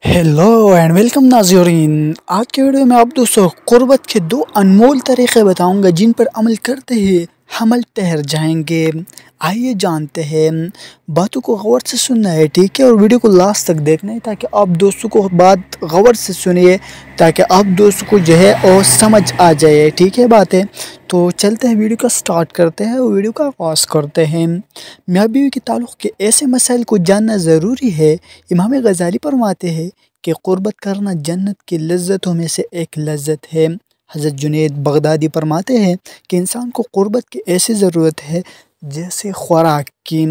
Hello and welcome नाज़रीन। आज के वीडियो में आप दोस्तों क़ुर्बत के दो अनमोल तरीक़े बताऊंगा जिन पर अमल करते ही हमल ठहर जाएंगे। आइए जानते हैं। बातों को गौर से सुनना है, ठीक है, और वीडियो को लास्ट तक देखना है ताकि आप दोस्तों को बात गौर से सुनिए, ताकि आप दोस्तों को जो है और समझ आ जाए, ठीक है बात है। तो चलते हैं, वीडियो का स्टार्ट करते हैं और वीडियो का आगाज़ करते हैं। मियाँ बीवी के ताल्लुक़ के ऐसे मसाइल को जानना ज़रूरी है। इमाम गज़ाली फरमाते हैं कि क़ुर्बत करना जन्नत की लज़्ज़तों में से एक लज़्ज़त है। हज़रत जुनैद बगदादी फरमाते हैं कि इंसान को क़ुर्बत की ऐसी ज़रूरत है जैसे ख़ुराक की,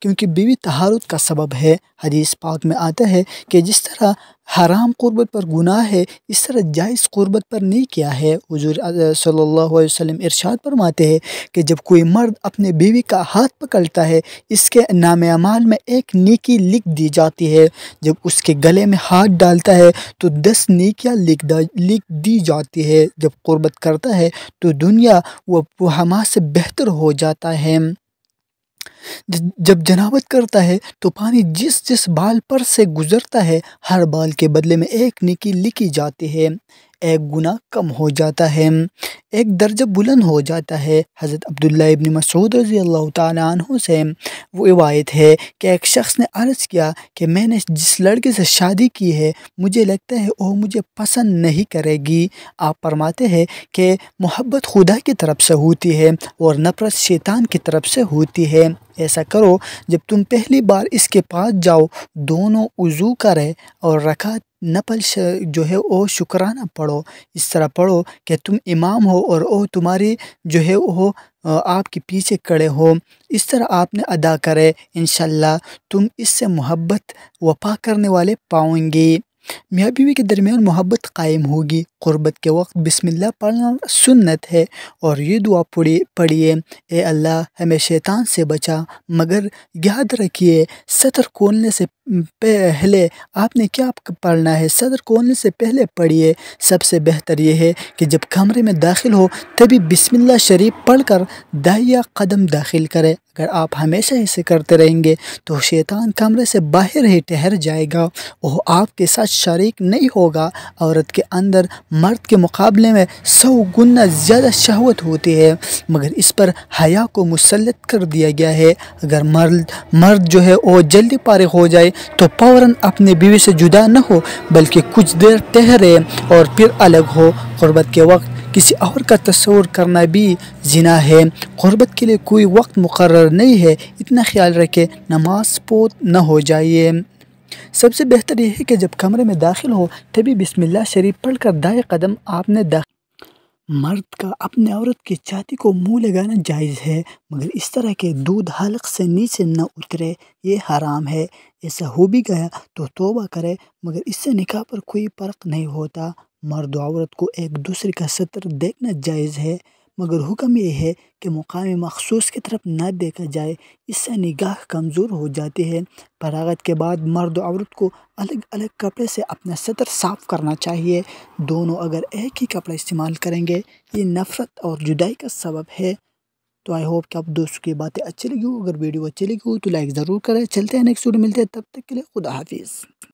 क्योंकि बीवी तहारुत का सबब है। हदीस पाक में आता है कि जिस तरह हराम क़ुर्बत पर गुनाह है, इस तरह जायज़ क़ुर्बत पर नेकियां है। हुज़ूर सल्लल्लाहु अलैहि वसल्लम इरशाद फरमाते हैं कि जब कोई मर्द अपने बीवी का हाथ पकड़ता है, इसके नामे अमाल में एक नेकी लिख दी जाती है। जब उसके गले में हाथ डालता है तो 10 नेकियां लिख दी जाती है। जब क़ुर्बत करता है तो दुनिया व हमा से बेहतर हो जाता है। जब जनाबत करता है तो पानी जिस जिस बाल पर से गुजरता है, हर बाल के बदले में एक नेकी लिखी जाती है, एक गुनाह कम हो जाता है, एक दर्जा बुलंद हो जाता है। हज़रत अब्दुल्लाह इब्न मसऊद रज़ी अल्लाह ताला अन्हु से वो रिवायत है कि एक शख्स ने अर्ज़ किया कि मैंने जिस लड़के से शादी की है, मुझे लगता है वो मुझे पसंद नहीं करेगी। आप फरमाते हैं कि मोहब्बत खुदा की तरफ से होती है और नफ़रत शैतान की तरफ से होती है। ऐसा करो, जब तुम पहली बार इसके पास जाओ, दोनों वज़ू करें और रकात नफल जो है वो शुक्राना पढ़ो। इस तरह पढ़ो कि तुम इमाम हो और वो तुम्हारी जो है वो आपके पीछे खड़े हो। इस तरह आपने अदा करे, इंशाअल्लाह तुम इससे मोहब्बत वफ़ा करने वाले पाओगे। मियाँ बीवी के दरमियान मोहब्बत कायम होगी। क़ुर्बत के वक्त बिस्मिल्लाह पढ़ना सुन्नत है और ये दुआ पढ़िए, ए अल्लाह हमें शैतान से बचा। मगर याद रखिए, सतर खोलने से पहले आपने क्या पढ़ना है, सतर खोलने से पहले पढ़िए। सबसे बेहतर ये है कि जब कमरे में दाखिल हो तभी बिस्मिल्लाह शरीफ पढ़कर दाहिया कदम दाखिल करें। अगर आप हमेशा इसे करते रहेंगे तो शैतान कमरे से बाहर ही ठहर जाएगा, वो आपके साथ शरीक नहीं होगा। औरत के अंदर मर्द के मुकाबले में 100 गुना ज़्यादा शहवत होती है, मगर इस पर हया को मुसल्लत कर दिया गया है। अगर मर्द जो है वो जल्दी फारिग हो जाए तो फ़ौरन अपने बीवी से जुदा न हो, बल्कि कुछ देर ठहरे और फिर अलग हो। क़ुर्बत के वक्त किसी और का तस्वुर करना भी ज़िना है। क़ुर्बत के लिए कोई वक्त मुकर्रर नहीं है, इतना ख्याल रखें नमाज पोत न हो जाइए। सबसे बेहतर यह है कि जब कमरे में दाखिल हो तभी बिस्मिल्लाह शरीफ पढ़कर दाएं कदम आपने मर्द का अपने औरत की छाती को मुंह लगाना जायज़ है, मगर इस तरह के दूध हलक से नीचे न उतरे, ये हराम है। ऐसा हो भी गया तो तौबा करे, मगर इससे निकाह पर कोई फ़र्क नहीं होता। मर्द और औरत को एक दूसरे का सतर देखना जायज़ है, मगर हुक्म ये है कि मुकाम मखसूस की तरफ न देखा जाए, इससे निगाह कमज़ोर हो जाती है। फरागत के बाद मर्द और औरत को अलग अलग कपड़े से अपना सतर साफ़ करना चाहिए। दोनों अगर एक ही कपड़ा इस्तेमाल करेंगे, ये नफ़रत और जुदाई का सबब है। तो आई होप कि आप दोस्तों की बातें अच्छी लगी हो। अगर वीडियो अच्छी लगी हो तो लाइक ज़रूर करें। चलते हैं नेक्स्ट वीडियो मिलते हैं, तब तक के लिए खुदा हाफिज़।